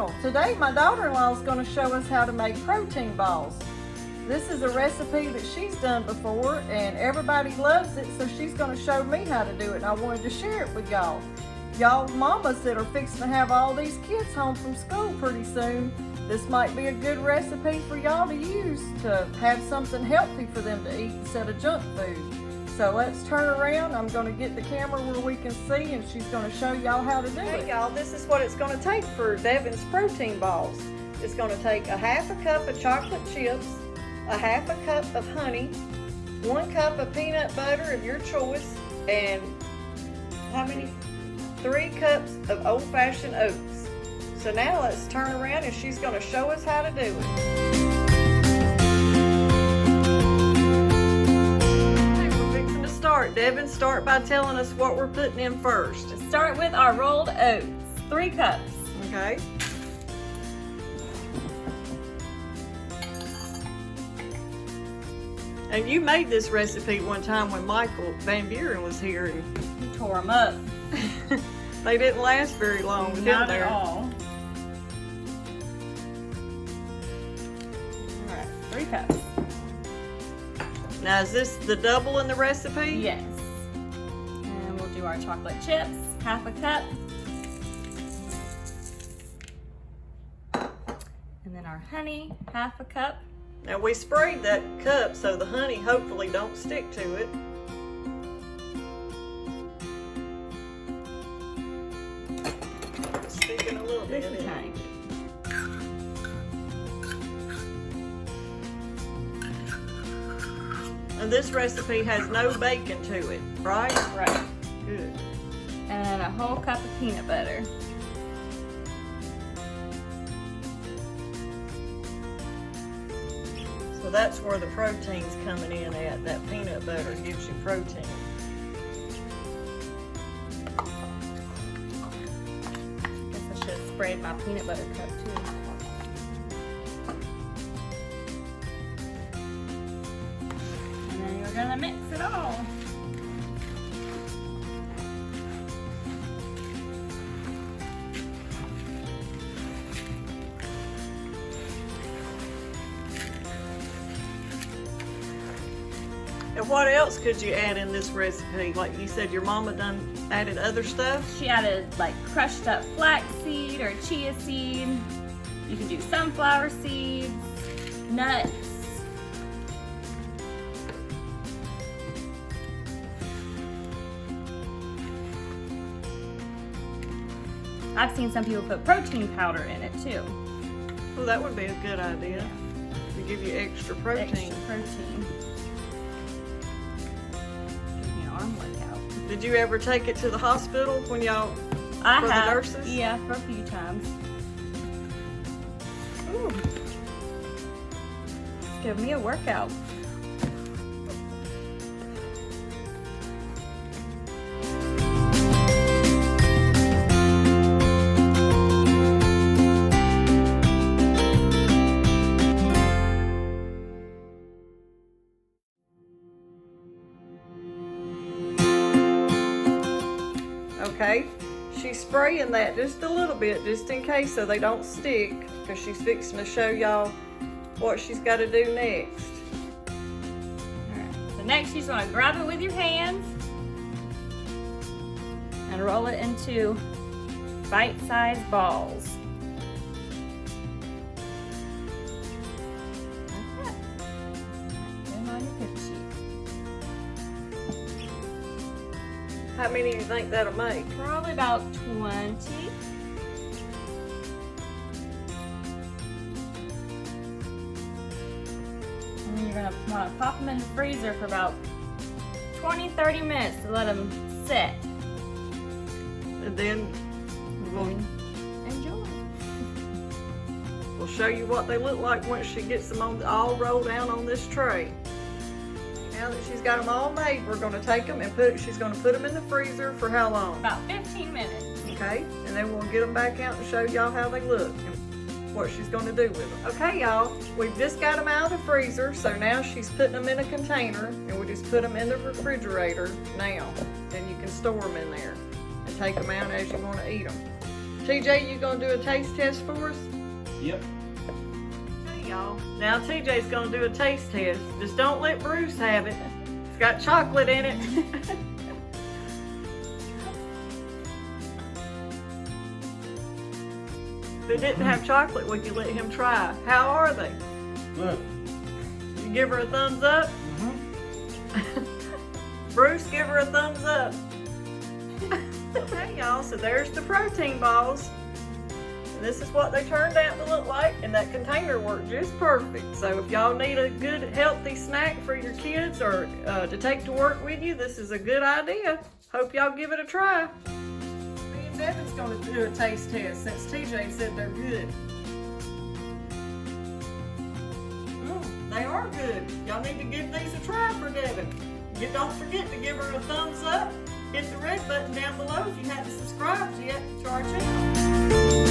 channel. Today my daughter-in-law is going to show us how to make protein balls. This is a recipe that she's done before and everybody loves it, so she's going to show me how to do it, and I wanted to share it with y'all. Y'all mamas that are fixing to have all these kids home from school pretty soon, this might be a good recipe for y'all to use to have something healthy for them to eat instead of junk food. So let's turn around. I'm going to get the camera where we can see, and she's going to show y'all how to do it. Hey y'all, this is what it's going to take for Devin's protein balls. It's going to take a half a cup of chocolate chips, a half a cup of honey, 1 cup of peanut butter of your choice, and how many? 3 cups of old-fashioned oats. So now let's turn around and she's going to show us how to do it. Okay, we're fixing to start. Devin, start by telling us what we're putting in first. Let's start with our rolled oats, 3 cups. Okay. And you made this recipe one time when Michael Van Buren was here. And you tore them up. They didn't last very long with Not him there. At all. All right, 3 cups. Now is this the double in the recipe? Yes. And we'll do our chocolate chips, half a cup. And then our honey, half a cup. Now we sprayed that cup so the honey hopefully don't stick to it. It's sticking a little bit. Okay. And this recipe has no bacon to it, right? Right. Good. And a whole cup of peanut butter. So that's where the protein's coming in at. That peanut butter gives you protein. Guess I should have sprayed my peanut butter cup too. And then you're gonna mix it all. And what else could you add in this recipe? Like you said, your mama done added other stuff? She added like crushed up flaxseed or chia seed. You can do sunflower seeds, nuts. I've seen some people put protein powder in it too. Well, that would be a good idea to give you extra protein. Extra protein. Give me an arm workout. Did you ever take it to the hospital when y'all, I for have, the nurses? Yeah, for a few times. Ooh. Give me a workout. Okay, she's spraying that just a little bit, just in case, so they don't stick, because she's fixing to show y'all what she's got to do next. Alright, so next you just want to grab it with your hands and roll it into bite-sized balls. Like that. Put them on your cookie sheet. How many do you think that'll make? Probably about 20. And then you're going to want to pop them in the freezer for about 20-30 minutes to let them set. And then Enjoy. we'll show you what they look like once she gets them all rolled down on this tray. Now that she's got them all made, we're going to take them and she's going to put them in the freezer for how long? About 15 minutes. Okay, and then we'll get them back out and show y'all how they look and what she's going to do with them. Okay, y'all, we've just got them out of the freezer, so now she's putting them in a container, and we just put them in the refrigerator now. Then you can store them in there and take them out as you want to eat them. TJ, you gonna do a taste test for us? Yep. Hey y'all. Now TJ's gonna do a taste test. Just don't let Bruce have it. It's got chocolate in it. If it didn't have chocolate, would you let him try? How are they? Good. You give her a thumbs up? Bruce, give her a thumbs up. Okay, y'all, so there's the protein balls. And this is what they turned out to look like, and that container worked just perfect. So if y'all need a good, healthy snack for your kids or to take to work with you, this is a good idea. Hope y'all give it a try. Me and Devin's gonna do a taste test since TJ said they're good. They are good. Y'all need to give these a try for Devin. Don't forget to give her a thumbs up. Hit the red button down below if you haven't subscribed yet to our channel.